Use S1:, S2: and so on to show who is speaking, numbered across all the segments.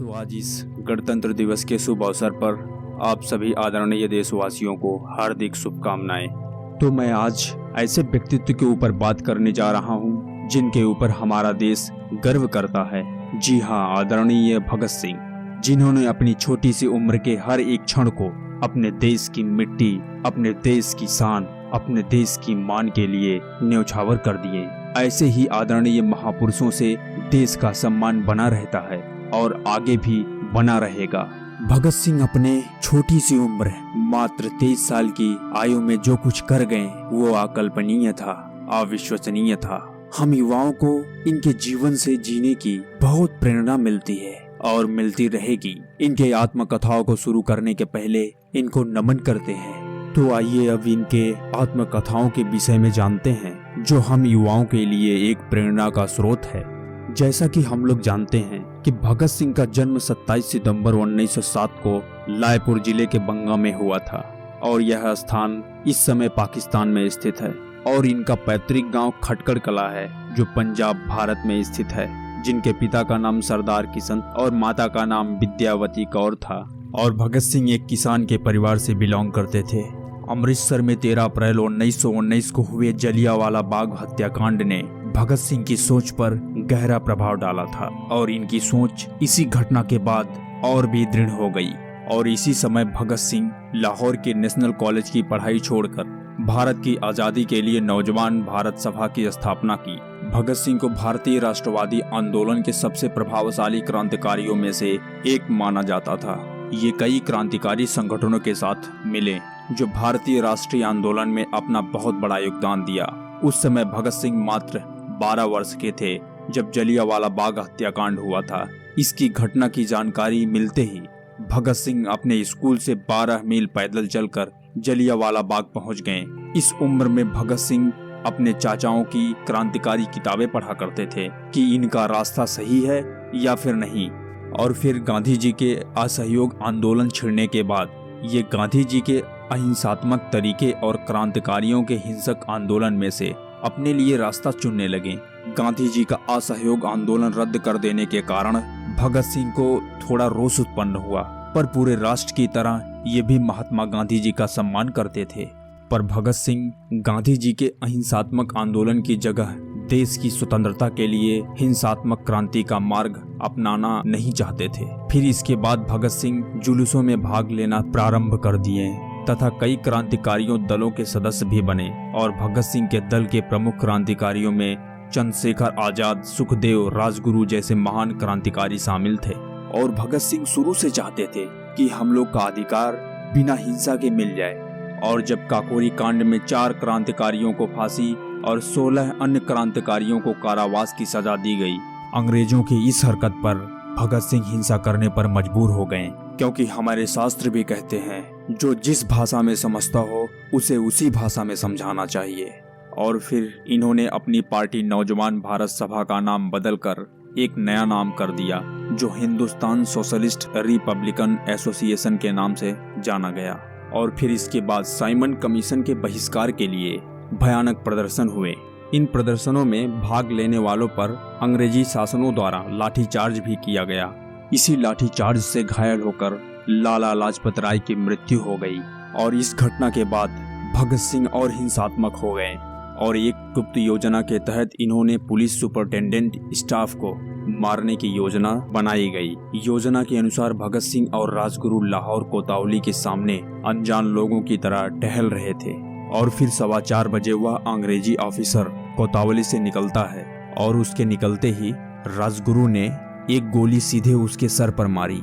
S1: तो आज इस गणतंत्र दिवस के शुभ अवसर पर आप सभी आदरणीय देशवासियों को हार्दिक शुभकामनाएं। तो मैं आज ऐसे व्यक्तित्व के ऊपर बात करने जा रहा हूं जिनके ऊपर हमारा देश गर्व करता है। जी हां, आदरणीय भगत सिंह, जिन्होंने अपनी छोटी सी उम्र के हर एक क्षण को अपने देश की मिट्टी, अपने देश की शान, अपने देश की मान के लिए न्यौछावर कर दिए। ऐसे ही आदरणीय महापुरुषों से देश का सम्मान बना रहता है और आगे भी बना रहेगा। भगत सिंह अपने छोटी सी उम्र मात्र 23 साल की आयु में जो कुछ कर गए वो अकल्पनीय था, अविश्वसनीय था। हम युवाओं को इनके जीवन से जीने की बहुत प्रेरणा मिलती है और मिलती रहेगी। इनके आत्मकथाओं को शुरू करने के पहले इनको नमन करते हैं। तो आइए अब इनके आत्मकथाओं के विषय में जानते हैं जो हम युवाओं के लिए एक प्रेरणा का स्रोत है। जैसा कि हम लोग जानते हैं कि भगत सिंह का जन्म 27 सितंबर 1907 को लायपुर जिले के बंगा में हुआ था और यह स्थान इस समय पाकिस्तान में स्थित है। और इनका पैतृक गांव खटकड़ कला है जो पंजाब भारत में स्थित है। जिनके पिता का नाम सरदार किशन और माता का नाम विद्यावती कौर था। और भगत सिंह एक किसान के परिवार से बिलोंग करते थे। अमृतसर में 13 अप्रैल 1919 को हुए जलियांवाला बाग हत्याकांड ने भगत सिंह की सोच पर गहरा प्रभाव डाला था और इनकी सोच इसी घटना के बाद और भी दृढ़ हो गई। और इसी समय भगत सिंह लाहौर के नेशनल कॉलेज की पढ़ाई छोड़कर भारत की आजादी के लिए नौजवान भारत सभा की स्थापना की। भगत सिंह को भारतीय राष्ट्रवादी आंदोलन के सबसे प्रभावशाली क्रांतिकारियों में से एक माना जाता था। ये कई क्रांतिकारी संगठनों के साथ मिले जो भारतीय राष्ट्रीय आंदोलन में अपना बहुत बड़ा योगदान दिया। उस समय भगत सिंह मात्र 12 वर्ष के थे जब जलियांवाला बाग हत्याकांड हुआ था। इसकी घटना की जानकारी मिलते ही भगत सिंह अपने स्कूल से 12 मील पैदल चलकर जलियांवाला बाग पहुंच गए। इस उम्र में भगत सिंह अपने चाचाओं की क्रांतिकारी किताबें पढ़ा करते थे कि इनका रास्ता सही है या फिर नहीं। और फिर गांधी जी के असहयोग आंदोलन छिड़ने के बाद ये गांधी जी के अहिंसात्मक तरीके और क्रांतिकारियों के हिंसक आंदोलन में से अपने लिए रास्ता चुनने लगे। गांधी जी का असहयोग आंदोलन रद्द कर देने के कारण भगत सिंह को थोड़ा रोष उत्पन्न हुआ, पर पूरे राष्ट्र की तरह ये भी महात्मा गांधी जी का सम्मान करते थे। पर भगत सिंह गांधी जी के अहिंसात्मक आंदोलन की जगह देश की स्वतंत्रता के लिए हिंसात्मक क्रांति का मार्ग अपनाना नहीं चाहते थे। फिर इसके बाद भगत सिंह जुलूसों में भाग लेना प्रारंभ कर दिए तथा कई क्रांतिकारियों दलों के सदस्य भी बने। और भगत सिंह के दल के प्रमुख क्रांतिकारियों में चंद्रशेखर आजाद, सुखदेव, राजगुरु जैसे महान क्रांतिकारी शामिल थे। और भगत सिंह शुरू से चाहते थे कि हम लोग का अधिकार बिना हिंसा के मिल जाए। और जब काकोरी कांड में 4 क्रांतिकारियों को फांसी और 16 अन्य क्रांतिकारियों को कारावास की सजा दी गई, अंग्रेजों की इस हरकत पर भगत सिंह हिंसा करने पर मजबूर हो गए। क्योंकि हमारे शास्त्र भी कहते हैं जो जिस भाषा में समझता हो उसे उसी भाषा में समझाना चाहिए। और फिर इन्होंने अपनी पार्टी नौजवान भारत सभा का नाम बदलकर एक नया नाम कर दिया जो हिंदुस्तान सोशलिस्ट रिपब्लिकन एसोसिएशन के नाम से जाना गया। और फिर इसके बाद साइमन कमीशन के बहिष्कार के लिए भयानक प्रदर्शन हुए। इन प्रदर्शनों में भाग लेने वालों पर अंग्रेजी शासनों द्वारा लाठीचार्ज भी किया गया। इसी लाठीचार्ज से घायल होकर लाला लाजपत राय की मृत्यु हो गई। और इस घटना के बाद भगत सिंह और हिंसात्मक हो गए और एक गुप्त योजना के तहत इन्होंने पुलिस सुपरिटेंडेंट स्टाफ को मारने की योजना बनाई गई। योजना के अनुसार भगत सिंह और राजगुरु लाहौर कोतवाली के सामने अनजान लोगों की तरह टहल रहे थे। और फिर 4:15 बजे वह अंग्रेजी ऑफिसर कोतवाली से निकलता है और उसके निकलते ही राजगुरु ने एक गोली सीधे उसके सर पर मारी।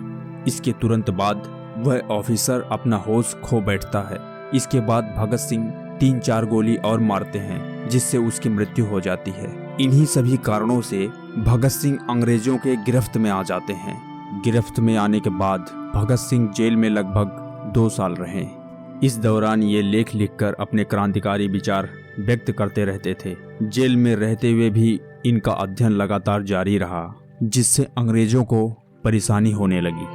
S1: इसके तुरंत बाद वह ऑफिसर अपना होश खो बैठता है। इसके बाद भगत सिंह 3-4 गोली और मारते हैं जिससे उसकी मृत्यु हो जाती है। इन्हीं सभी कारणों से भगत सिंह अंग्रेजों के गिरफ्त में आ जाते हैं। गिरफ्त में आने के बाद भगत सिंह जेल में लगभग 2 साल रहे। इस दौरान ये लेख लिखकर अपने क्रांतिकारी विचार व्यक्त करते रहते थे। जेल में रहते हुए भी इनका अध्ययन लगातार जारी रहा जिससे अंग्रेजों को परेशानी होने लगी।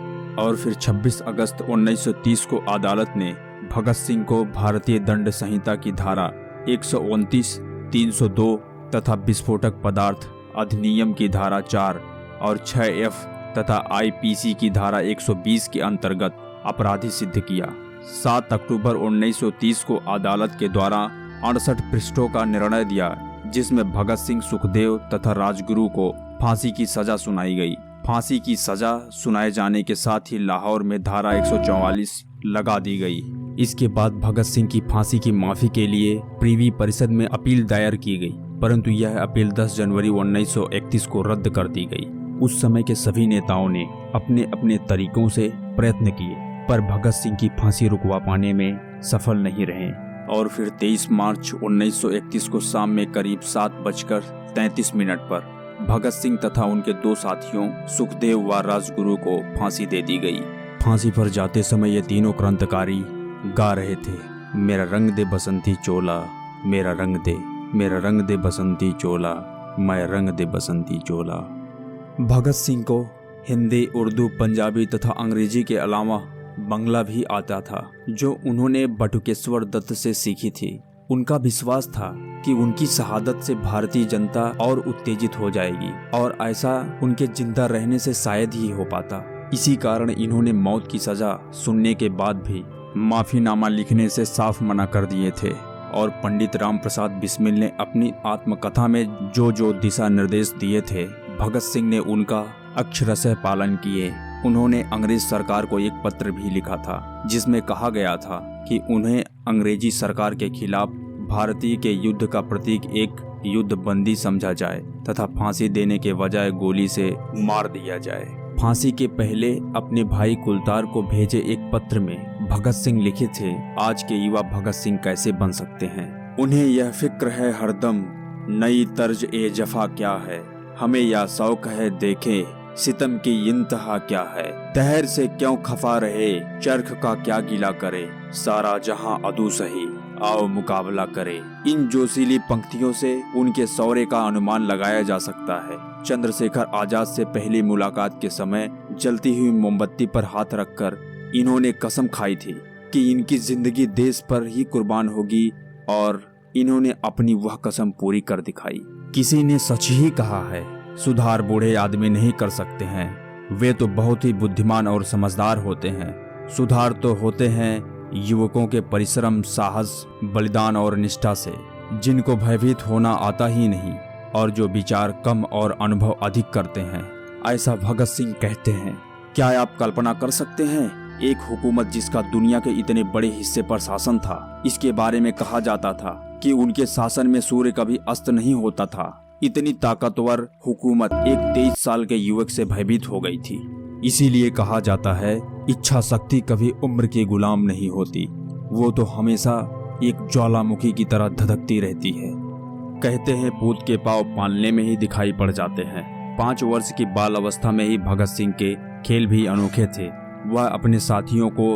S1: और फिर 26 अगस्त 1930 को अदालत ने भगत सिंह को भारतीय दंड संहिता की धारा 129, 302 तथा विस्फोटक पदार्थ अधिनियम की धारा 4 और 6F तथा IPC की धारा 120 के अंतर्गत अपराधी सिद्ध किया। 7 अक्टूबर 1930 को अदालत के द्वारा 68 पृष्ठों का निर्णय दिया, जिसमें भगत सिंह, सुखदेव तथा राजगुरु को फांसी की सजा सुनाई गई। फांसी की सजा सुनाए जाने के साथ ही लाहौर में धारा 144 लगा दी गई। इसके बाद भगत सिंह की फांसी की माफी के लिए प्रीवी परिषद में अपील दायर की गई, परंतु यह अपील 10 जनवरी 1931 को रद्द कर दी गई। उस समय के सभी नेताओं ने अपने अपने तरीकों से प्रयत्न किए, पर भगत सिंह की फांसी रुकवा पाने में सफल नहीं रहे और फिर 23 मार्च 1931 को शाम में करीब 7:33 पर भगत सिंह तथा उनके 2 साथियों सुखदेव व राजगुरु को फांसी दे दी गई। फांसी पर जाते समय ये तीनों क्रांतिकारी गा रहे थे, मेरा रंग दे बसंती चोला, मेरा रंग दे बसंती चोला, मैं रंग दे बसंती चोला। भगत सिंह को हिंदी, उर्दू, पंजाबी तथा अंग्रेजी के अलावा बंगला भी आता था, जो उन्होंने बटुकेश्वर दत्त से सीखी थी। उनका विश्वास था कि उनकी शहादत से भारतीय जनता और उत्तेजित हो जाएगी और ऐसा उनके जिंदा रहने से शायद ही हो पाता। इसी कारण इन्होंने मौत की सजा सुनने के बाद भी माफीनामा लिखने से साफ मना कर दिए थे और पंडित राम प्रसाद बिस्मिल ने अपनी आत्मकथा में जो दिशा निर्देश दिए थे, भगत सिंह ने उनका अक्षरशः पालन किए। उन्होंने अंग्रेज सरकार को एक पत्र भी लिखा था, जिसमें कहा गया था कि उन्हें अंग्रेजी सरकार के खिलाफ भारतीय के युद्ध का प्रतीक एक युद्ध बंदी समझा जाए तथा फांसी देने के बजाय गोली से मार दिया जाए। फांसी के पहले अपने भाई कुलतार को भेजे एक पत्र में भगत सिंह लिखे थे, आज के युवा भगत सिंह कैसे बन सकते हैं। उन्हें यह फिक्र है हरदम, नई तर्ज ए जफा क्या है, हमें यह शौक है देखे सितम की इंतहा क्या है, तहर से क्यों खफा रहे, चरख का क्या गिला करे, सारा जहां अदू सही, आओ मुकाबला करे। इन जोशीली पंक्तियों से उनके शौर्य का अनुमान लगाया जा सकता है। चंद्रशेखर आजाद से पहली मुलाकात के समय जलती हुई मोमबत्ती पर हाथ रखकर इन्होंने कसम खाई थी कि इनकी जिंदगी देश पर ही कुर्बान होगी और इन्होंने अपनी वह कसम पूरी कर दिखाई। किसी ने सच ही कहा है, सुधार बूढ़े आदमी नहीं कर सकते हैं, वे तो बहुत ही बुद्धिमान और समझदार होते हैं। सुधार तो होते हैं युवकों के परिश्रम, साहस, बलिदान और निष्ठा से, जिनको भयभीत होना आता ही नहीं और जो विचार कम और अनुभव अधिक करते हैं। ऐसा भगत सिंह कहते हैं। क्या आप कल्पना कर सकते हैं, एक हुकूमत जिसका दुनिया के इतने बड़े हिस्से पर शासन था, इसके बारे में कहा जाता था कि उनके शासन में सूर्य कभी अस्त नहीं होता था। इतनी ताकतवर हुकूमत एक 23 साल के युवक से भयभीत हो गई थी। इसीलिए कहा जाता है, इच्छा शक्ति कभी उम्र के गुलाम नहीं होती, वो तो हमेशा एक ज्वालामुखी की तरह धधकती रहती है। कहते हैं पूत के पांव पालने में ही दिखाई पड़ जाते हैं। 5 वर्ष की बाल अवस्था में ही भगत सिंह के खेल भी अनोखे थे। वह अपने साथियों को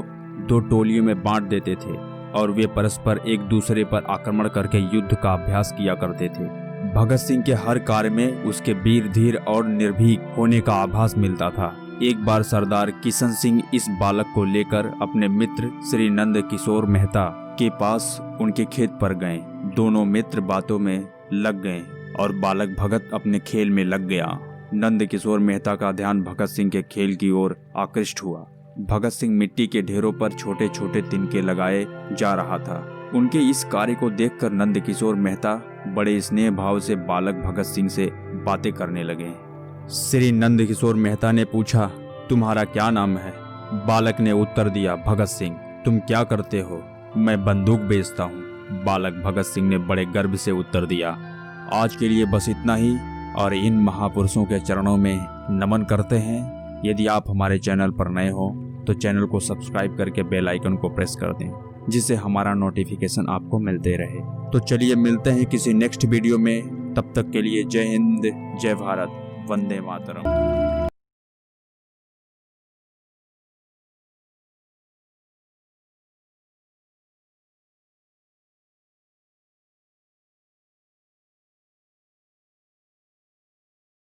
S1: 2 टोलियों में बांट देते थे और वे परस्पर एक दूसरे पर आक्रमण करके युद्ध का अभ्यास किया करते थे। भगत सिंह के हर कार्य में उसके वीर, धीर और निर्भीक होने का आभास मिलता था। एक बार सरदार किशन सिंह इस बालक को लेकर अपने मित्र श्री नंद किशोर मेहता के पास उनके खेत पर गए। दोनों मित्र बातों में लग गए और बालक भगत अपने खेल में लग गया। नंद किशोर मेहता का ध्यान भगत सिंह के खेल की ओर आकृष्ट हुआ। भगत सिंह मिट्टी के ढेरों पर छोटे छोटे तिनके लगाए जा रहा था। उनके इस कार्य को देखकर नंद किशोर मेहता बड़े स्नेह भाव से बालक भगत सिंह से बातें करने लगे। श्री नंद किशोर मेहता ने पूछा, तुम्हारा क्या नाम है? बालक ने उत्तर दिया, भगत सिंह। तुम क्या करते हो? मैं बंदूक बेचता हूँ। बालक भगत सिंह ने बड़े गर्व से उत्तर दिया। आज के लिए बस इतना ही और इन महापुरुषों के चरणों में नमन करते हैं। यदि आप हमारे चैनल पर नए हो तो चैनल को सब्सक्राइब करके बेल आइकन को प्रेस कर दें, जिससे हमारा नोटिफिकेशन आपको मिलते रहे। तो चलिए मिलते हैं किसी नेक्स्ट वीडियो में। तब तक के लिए जय हिंद, जय भारत, वंदे मातरम।